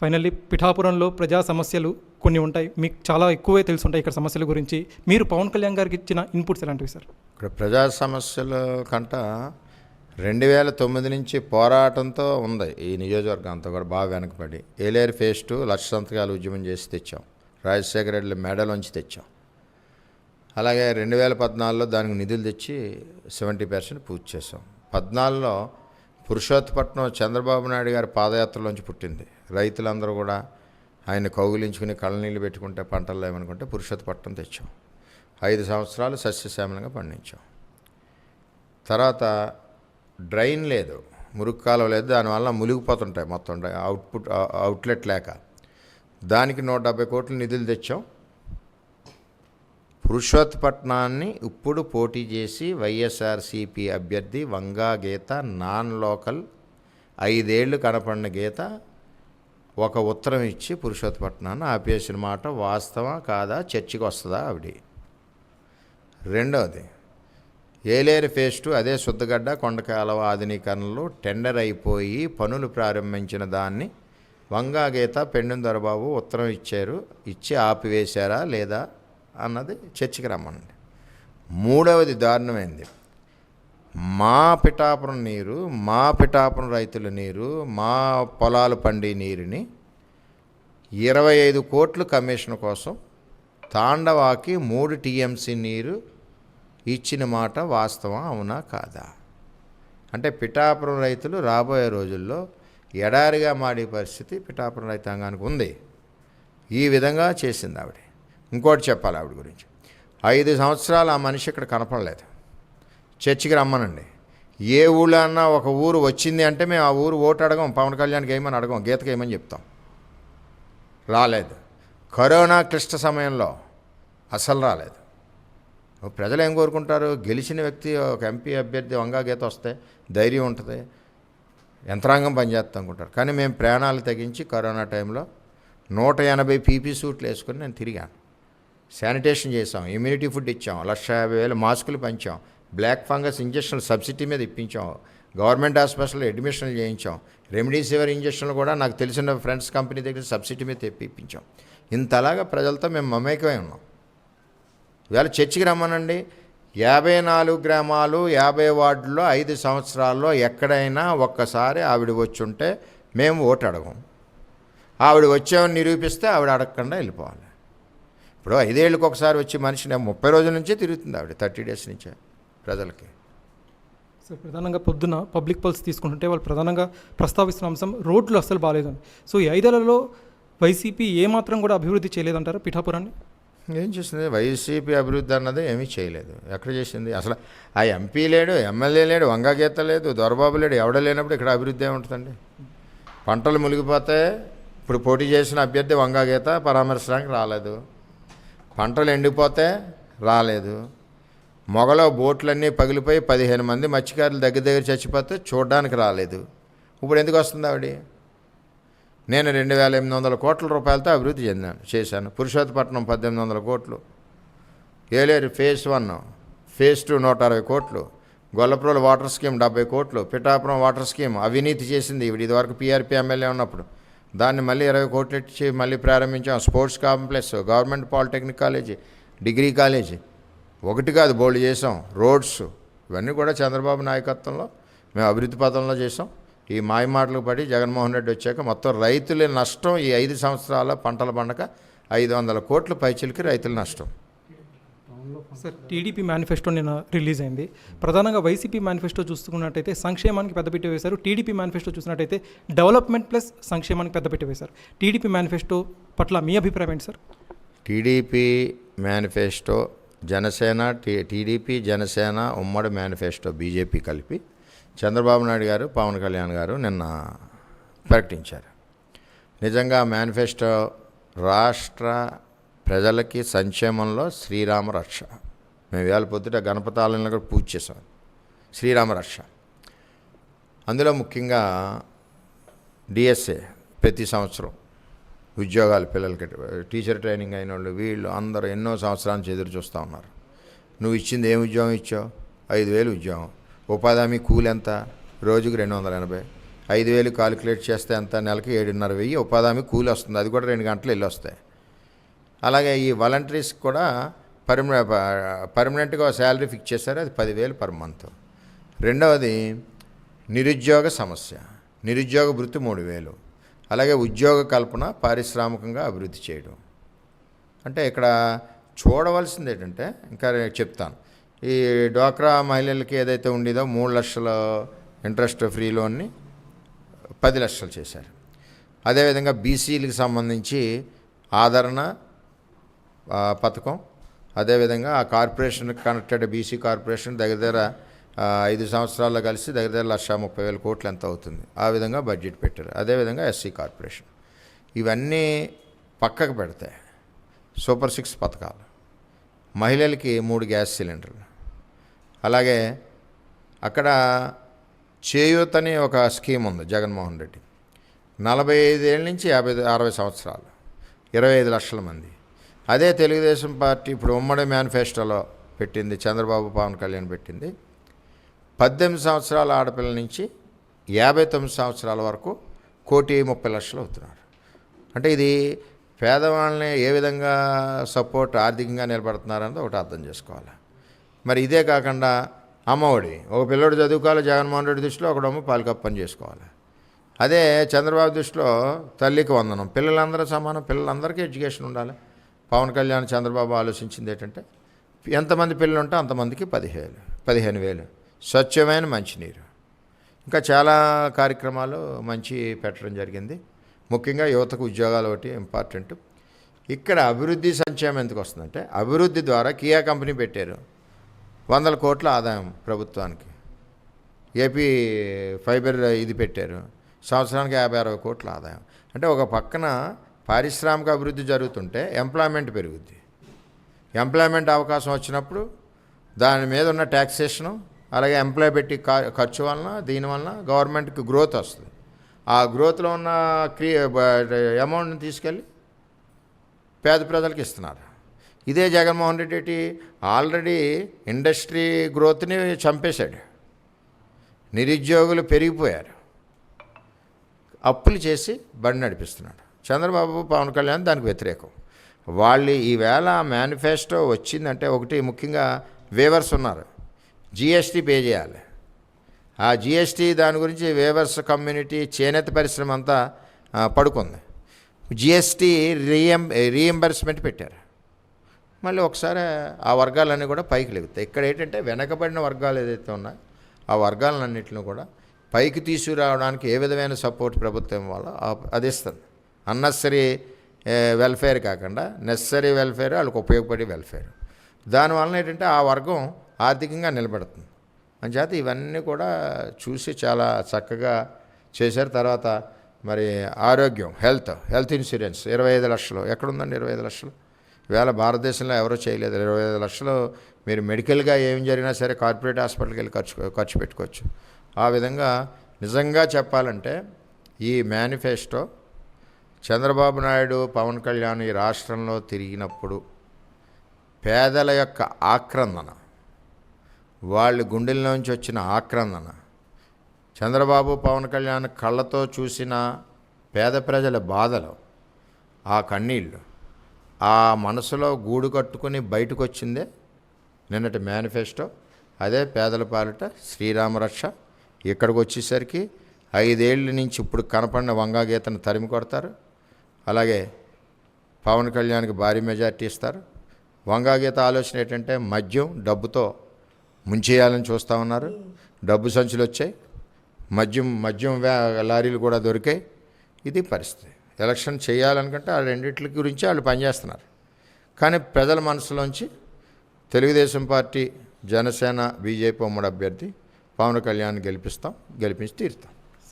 Finally పిఠాపురంలో ప్రజా సమస్యలు కొన్ని ఉంటాయి. మీకు చాలా ఎక్కువే తెలుసుంటాయి ఇక్కడ సమస్యల గురించి. మీరు పవన్ కళ్యాణ్ గారికి ఇచ్చిన ఇన్పుట్స్ ఎలాంటివి సార్? ఇక్కడ ప్రజా సమస్యల కంట 2009 నుంచి పోరాటంతో ఉంది ఈ నియోజకవర్గం అంతా కూడా బాగా వెనకబడి. ఏలేరు ఫేజ్ 2 లక్ష సంతకాలు ఉద్యమం చేసి తెచ్చాం. రాజశేఖర రెడ్డి మెడలోంచి తెచ్చాం. అలాగే 2014లో దానికి నిధులు తెచ్చి 70% పూర్తి చేసాం. 14లో పురుషోత్తపట్నం చంద్రబాబు నాయుడు గారి పాదయాత్రలోంచి పుట్టింది. రైతులందరూ కూడా ఆయన కౌగులించుకుని కళ్ళనీళ్ళు పెట్టుకుంటే పంటలు లేవనుకుంటే పురుషోత్తపట్నం తెచ్చాం. 5 సంవత్సరాలు సస్యశ్యామలంగా పండించాం. తర్వాత డ్రైన్ లేదు, మురుగు కాలువ లేదు, దానివల్ల మునిగిపోతుంటాయి మొత్తం అవుట్లెట్ లేక. దానికి 170 కోట్ల నిధులు తెచ్చాం. పురుషోత్తపట్నాన్ని ఇప్పుడు పోటీ చేసి వైఎస్ఆర్సీపీ అభ్యర్థి వంగా గీత నాన్ లోకల్ 5 ఏళ్ళు కనపడిన గీత ఒక ఉత్తరం ఇచ్చి పురుషోత్తపట్నాన్ని ఆపేసిన మాట వాస్తవం కాదా, చర్చకి వస్తుందా ఆవిడ? రెండవది ఏలేరు ఫేజ్ 2 అదే శుద్ధగడ్డ కొండకాలవ ఆధునీకరణలో టెండర్ అయిపోయి పనులు ప్రారంభించిన దాన్ని వంగా గీత పెండెం దొరబాబు ఉత్తరం ఇచ్చారు, ఇచ్చి ఆపివేశారా లేదా అన్నది చర్చకి రమ్మనండి. మూడవది దారుణమైంది. మా పిఠాపురం నీరు, మా పిఠాపురం రైతుల నీరు, మా పొలాలు పండి నీరుని 25 కోట్లు కమిషన్ కోసం తాండవాకి 3 టీఎంసీ నీరు ఇచ్చిన మాట వాస్తవం అవునా కాదా? అంటే పిఠాపురం రైతులు రాబోయే రోజుల్లో ఎడారిగా మాడే పరిస్థితి పిఠాపురం రైతాంగానికి ఉంది. ఈ విధంగా చేసింది ఆవిడ. ఇంకోటి చెప్పాలి ఆవిడ గురించి. 5 సంవత్సరాలు ఆ మనిషి ఇక్కడ కనపడలేదు. చర్చికి రమ్మనండి. ఏ ఊళ్ళో అన్నా ఒక ఊరు వచ్చింది అంటే మేము ఆ ఊరు ఓటు అడగం, పవన్ కళ్యాణ్కి వేయమని అడగం, గీతకి వేయమని చెప్తాం. రాలేదు. కరోనా క్లిష్ట సమయంలో అసలు రాలేదు. ప్రజలు ఏం కోరుకుంటారు? గెలిచిన వ్యక్తి ఒక ఎంపీ అభ్యర్థి వంగా గీత వస్తే ధైర్యం ఉంటుంది, యంత్రాంగం పనిచేస్తాం అనుకుంటారు. కానీ మేము ప్రాణాలు తెగించి కరోనా టైంలో 180 పీపీ సూట్లు వేసుకొని నేను తిరిగాను. శానిటేషన్ చేసాం, ఇమ్యూనిటీ ఫుడ్ ఇచ్చాం, 1,50,000 మాస్కులు పంచాం, బ్లాక్ ఫంగస్ ఇంజక్షన్లు సబ్సిడీ మీద ఇప్పించాం, గవర్నమెంట్ హాస్పిటల్లో అడ్మిషన్లు చేయించాం, రెమ్డెసివిర్ ఇంజక్షన్లు కూడా నాకు తెలిసిన ఫ్రెండ్స్ కంపెనీ దగ్గర సబ్సిడీ మీద తెప్పించాం. ఇంతలాగా ప్రజలతో మేము మమేకమై ఉన్నాం. ఇవాళ చర్చికి రమ్మనండి. 54 గ్రామాలు 50 వార్డుల్లో 5 సంవత్సరాల్లో ఎక్కడైనా ఒక్కసారి ఆవిడ వచ్చి ఉంటే మేము ఓటు అడగం. ఆవిడ వచ్చామని నిరూపిస్తే ఆవిడ అడగకుండా వెళ్ళిపోవాలి. ఇప్పుడు 5 ఏళ్ళకి ఒకసారి వచ్చి మనిషిని 30 రోజుల నుంచే తిరుగుతుంది ఆవిడ, 30 డేస్ నుంచే ప్రజలకి. సార్, ప్రధానంగా పొద్దున పబ్లిక్ పల్స్ తీసుకుంటుంటే వాళ్ళు ప్రధానంగా ప్రస్తావిస్తున్న అంశం రోడ్లు అస్సలు బాగాలేదని. సో ఈ 5 ఏళ్లలో వైసీపీ ఏమాత్రం కూడా అభివృద్ధి చేయలేదంటారా పిఠాపురాన్ని? ఏం చేసింది? వైసీపీ అభివృద్ధి అన్నది ఏమీ చేయలేదు. ఎక్కడ చేసింది? అసలు ఆ ఎంపీ లేడు, ఎమ్మెల్యే లేడు, వంగా గీత లేదు, దొరబాబు లేడు, ఎవడ లేనప్పుడు ఇక్కడ అభివృద్ధి ఏముంటుందండి? పంటలు మునిగిపోతే ఇప్పుడు పోటీ చేసిన అభ్యర్థి వంగా గీత పరామర్శడానికి రాలేదు. పంటలు ఎండిపోతే రాలేదు. మొగలో బోట్లన్నీ పగిలిపోయి 15 మంది మత్స్యకారులు దగ్గర చచ్చిపోతే చూడడానికి రాలేదు. ఇప్పుడు ఎందుకు వస్తుంది ఆవిడ? నేను 2,800 కోట్ల రూపాయలతో అభివృద్ధి చేశాను. పురుషోత్తపట్నం 1,800 కోట్లు, ఏలేరు ఫేజ్ 1, ఫేజ్ 2 160 కోట్లు, గొల్లప్రోలు వాటర్ స్కీమ్ 70 కోట్లు, పిఠాపురం వాటర్ స్కీమ్ అవినీతి చేసింది ఇవి ఇదివరకు పీఆర్పీ ఎమ్మెల్యే ఉన్నప్పుడు. దాన్ని మళ్ళీ 20 కోట్లు ఇచ్చి మళ్ళీ ప్రారంభించాం. Sports complex, government polytechnic college, degree college, ఒకటి కాదు బోల్డ్ చేసాం. రోడ్స్ ఇవన్నీ కూడా చంద్రబాబు నాయకత్వంలో మేము అభివృద్ధి పథంలో చేసాం. ఈ మాయ మాటలకు పడి జగన్మోహన్ రెడ్డి వచ్చాక మొత్తం రైతుల నష్టం ఈ 5 సంవత్సరాల పంటల పండగ 500 కోట్ల పైచిలకి రైతుల నష్టం. సార్, టీడీపీ మేనిఫెస్టో నిన్న రిలీజ్ అయింది. ప్రధానంగా వైసీపీ మేనిఫెస్టో చూసుకున్నట్టయితే సంక్షేమానికి పెద్దపీట వేశారు. టీడీపీ మేనిఫెస్టో చూసినట్టయితే డెవలప్మెంట్ ప్లస్ సంక్షేమానికి పెద్దపీట వేశారు. టీడీపీ మేనిఫెస్టో పట్ల మీ అభిప్రాయం ఏంటి sir? TDP manifesto Janasena, TDP Janasena ఉమ్మడి మేనిఫెస్టో బీజేపీ కలిపి చంద్రబాబు నాయుడు గారు, పవన్ కళ్యాణ్ గారు నిన్న ప్రకటించారు. నిజంగా మేనిఫెస్టో రాష్ట్ర ప్రజలకి సంక్షేమంలో శ్రీరామ రక్ష. మేము వేళ పొద్దుట గణపతి ఆలయంలో కూడా పూజ చేసాం. శ్రీరామ రక్ష. అందులో ముఖ్యంగా డిఎస్ఏ ప్రతి సంవత్సరం ఉద్యోగాలు పిల్లలకి, టీచర్ ట్రైనింగ్ అయిన వాళ్ళు వీళ్ళు అందరూ ఎన్నో సంవత్సరాల నుంచి ఎదురు చూస్తూ ఉన్నారు. నువ్వు ఇచ్చింది ఏం ఉద్యోగం ఇచ్చావు? 5,000 ఉద్యోగం. ఉపాధి హామీ కూలి ఎంత? రోజుకు 280. 5,000 కాలిక్యులేట్ చేస్తే ఎంత నెలకి 7,500 ఉపాధి హామీ కూలి వస్తుంది, అది కూడా 2 గంటలు వెళ్ళి వస్తాయి. అలాగే ఈ వాలంటీర్స్కి కూడా పర్మనెంట్గా శాలరీ ఫిక్స్ చేశారు, అది 10,000 పర్ మంత్. రెండవది నిరుద్యోగ సమస్య, నిరుద్యోగ భృతి 3,000. అలాగే ఉద్యోగ కల్పన, పారిశ్రామికంగా అభివృద్ధి చేయడం. అంటే ఇక్కడ చూడవలసింది ఏంటంటే, ఇంకా చెప్తాను, ఈ డ్వాక్రా మహిళలకి ఏదైతే ఉండేదో 3 లక్షల ఇంట్రెస్ట్ ఫ్రీ లోన్ని 10 లక్షలు చేశారు. అదేవిధంగా బీసీలకు సంబంధించి ఆదరణ పథకం, అదేవిధంగా ఆ కార్పొరేషన్కి కనెక్టెడ్ బీసీ కార్పొరేషన్ దగ్గర 5 సంవత్సరాల్లో కలిసి దగ్గర 1,30,000 కోట్లు ఎంత అవుతుంది, ఆ విధంగా బడ్జెట్ పెట్టారు. అదేవిధంగా ఎస్సీ కార్పొరేషన్. ఇవన్నీ పక్కకు పెడతాయి. సూపర్ 6 పథకాలు, మహిళలకి 3 గ్యాస్ సిలిండర్లు, అలాగే అక్కడ చేయూత్ అని ఒక స్కీమ్ ఉంది జగన్మోహన్ రెడ్డి, 45 ఏళ్ళ నుంచి 60 సంవత్సరాలు, 25 లక్షల మంది. అదే తెలుగుదేశం పార్టీ ఇప్పుడు ఉమ్మడి మేనిఫెస్టోలో పెట్టింది, చంద్రబాబు పవన్ కళ్యాణ్ పెట్టింది, 18 సంవత్సరాల ఆడపిల్లల నుంచి 59 సంవత్సరాల వరకు 1,30,00,000 అవుతున్నారు. అంటే ఇది పేదవాళ్ళని ఏ విధంగా సపోర్ట్ ఆర్థికంగా నిలబడుతున్నారన్నది ఒకటి అర్థం చేసుకోవాలి. మరి ఇదే కాకుండా అమ్మఒడి, ఒక పిల్లడు చదువుకోవాలి, జగన్మోహన్ రెడ్డి దృష్టిలో ఒకడమ్మ పాలకప్పు పని చేసుకోవాలి. అదే చంద్రబాబు దృష్టిలో తల్లికి వందనం, పిల్లలందరూ సమానం, పిల్లలందరికీ ఎడ్యుకేషన్ ఉండాలి. పవన్ కళ్యాణ్ చంద్రబాబు ఆలోచించింది ఏంటంటే, ఎంతమంది పిల్లలు ఉంటే అంతమందికి 15,000 స్వచ్ఛమైన మంచినీరు, ఇంకా చాలా కార్యక్రమాలు మంచి పెట్టడం జరిగింది. ముఖ్యంగా యువతకు ఉద్యోగాలు ఒకటి ఇంపార్టెంట్. ఇక్కడ అభివృద్ధి సంక్షేమం ఎందుకు వస్తుందంటే, అభివృద్ధి ద్వారా కియా కంపెనీ పెట్టారు, 100 కోట్ల ఆదాయం ప్రభుత్వానికి. ఏపీ ఫైబర్ ఇది పెట్టారు, సంవత్సరానికి 50-60 కోట్ల ఆదాయం. అంటే ఒక పక్కన పారిశ్రామిక అభివృద్ధి జరుగుతుంటే ఎంప్లాయ్మెంట్ పెరుగుద్ది. ఎంప్లాయ్మెంట్ అవకాశం వచ్చినప్పుడు దాని మీద ఉన్న ట్యాక్సేషను, అలాగే ఎంప్లాయ్ పెట్టి ఖర్చు వలన, దీనివలన గవర్నమెంట్కి గ్రోత్ వస్తుంది. ఆ గ్రోత్లో ఉన్న అమౌంట్ని తీసుకెళ్ళి పేద ప్రజలకు ఇస్తున్నారు. ఇదే జగన్మోహన్ రెడ్డి ఆల్రెడీ ఇండస్ట్రీ గ్రోత్ని చంపేశాడు, నిరుద్యోగులు పెరిగిపోయారు, అప్పులు చేసి బండి నడిపిస్తున్నాడు. చంద్రబాబు పవన్ కళ్యాణ్ దానికి వ్యతిరేకం. వాళ్ళు ఈవేళ మేనిఫెస్టో వచ్చిందంటే, ఒకటి ముఖ్యంగా వేవర్స్ ఉన్నారు, జిఎస్టీ పే చేయాలి. ఆ జిఎస్టీ దాని గురించి వేవర్స్ కమ్యూనిటీ, చేనేత పరిశ్రమ అంతా పడుకుంది. జిఎస్టీ రీఎంబర్స్మెంట్ పెట్టారు. మళ్ళీ ఒకసారి ఆ వర్గాలన్నీ కూడా పైకి లేగుతాయి. ఇక్కడ ఏంటంటే వెనకబడిన వర్గాలు ఏదైతే ఉన్నాయో ఆ వర్గాలన్నింటిని కూడా పైకి తీసుకురావడానికి ఏ విధమైన సపోర్ట్ ప్రభుత్వం ఇవ్వాలో అది ఇస్తుంది. అన్నెసరీ వెల్ఫేర్ కాకుండా నెసరీ వెల్ఫేర్, వాళ్ళకి ఉపయోగపడే వెల్ఫేర్. దానివల్ల ఏంటంటే ఆ వర్గం ఆర్థికంగా నిలబడుతుంది. అంచేత ఇవన్నీ కూడా చూసి చాలా చక్కగా చేశారు. తర్వాత మరి ఆరోగ్యం, హెల్త్ ఇన్సూరెన్స్ 25 లక్షలు. ఎక్కడుందండి 25 లక్షలు? ఈవేళ భారతదేశంలో ఎవరో చేయలేదు. 25 లక్షలు మీరు మెడికల్గా ఏం జరిగినా సరే కార్పొరేట్ హాస్పిటల్కి వెళ్ళి ఖర్చు పెట్టుకోవచ్చు. ఆ విధంగా నిజంగా చెప్పాలంటే ఈ మేనిఫెస్టో చంద్రబాబు నాయుడు, పవన్ కళ్యాణ్ ఈ రాష్ట్రంలో తిరిగినప్పుడు పేదల యొక్క ఆక్రందన, వాళ్ళ గుండెల్లోంచి వచ్చిన ఆక్రందన, చంద్రబాబు పవన్ కళ్యాణ్ కళ్ళతో చూసిన పేద ప్రజల బాధలు, ఆ కన్నీళ్ళు, ఆ మనసులో గూడు కట్టుకుని బయటకు వచ్చిందే నిన్నటి మేనిఫెస్టో. అదే పేదల పాలిట శ్రీరామరక్ష. ఇక్కడికి వచ్చేసరికి 5 ఏళ్ళ నుంచి ఇప్పుడు కనపడిన వంగాగీతను తరిమి కొడతారు. అలాగే పవన్ కళ్యాణ్కి భారీ మెజార్టీ ఇస్తారు. వంగాగీత ఆలోచన ఏంటంటే మద్యం డబ్బుతో ముంచేయాలని చూస్తూ ఉన్నారు. డబ్బు సంచులు వచ్చాయి, మద్యం లారీలు కూడా దొరికాయి. ఇది పరిస్థితి. ఎలక్షన్ చేయాలనుకుంటే ఆ రెండింటి గురించి వాళ్ళు పనిచేస్తున్నారు. కానీ ప్రజల మనసులోంచి తెలుగుదేశం పార్టీ, జనసేన, బీజేపీ ఉమ్మడి అభ్యర్థి పవన్ కళ్యాణ్ గెలిపించి తీరుతాం.